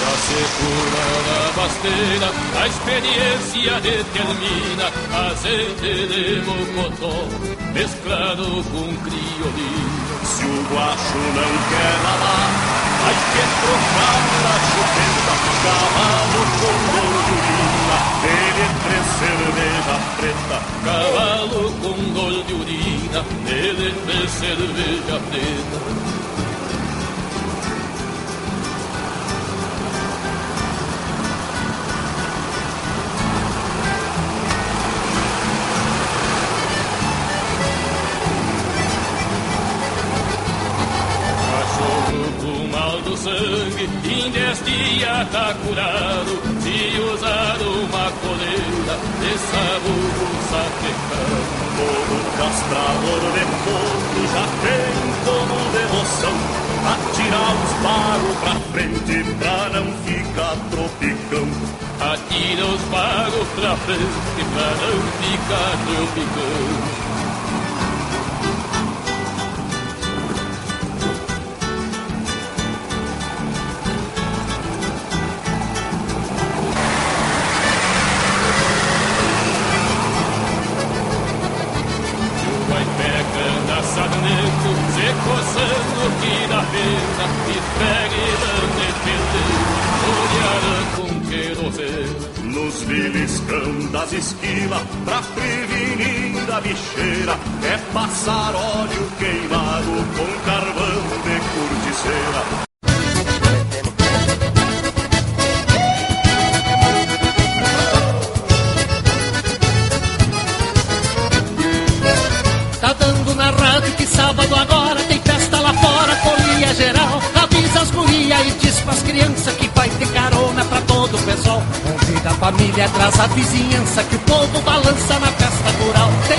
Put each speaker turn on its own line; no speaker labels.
Na secura da basteira a experiência determina azeite de mocotó mesclado com criolinho.
Se o guacho não quer lavar, vai ter trocar a chupeta, cavalo com gordurina, ele é três cerveja preta.
Cavalo com dor de urina, ele fez cerveja preta. Do sangue, em 10 dias tá curado. Se usar uma coleira de sabugo sapecado.
Todo castrador de porco já tem como devoção atirar os bagos pra frente pra não ficar tropicão.
Atira os bagos pra frente pra não ficar tropicão. Se coçando que dá pena e pegue dando de perder, olhar com querosene.
Nos beliscão das esquilas, pra prevenir a bicheira, é passar óleo queimado com carvão de corticeira.
Sábado agora tem festa lá fora, folia geral. Avisa as gurias e diz pras crianças que vai ter carona pra todo o pessoal. Convida a família, traz a vizinhança que o povo balança na festa rural. Tem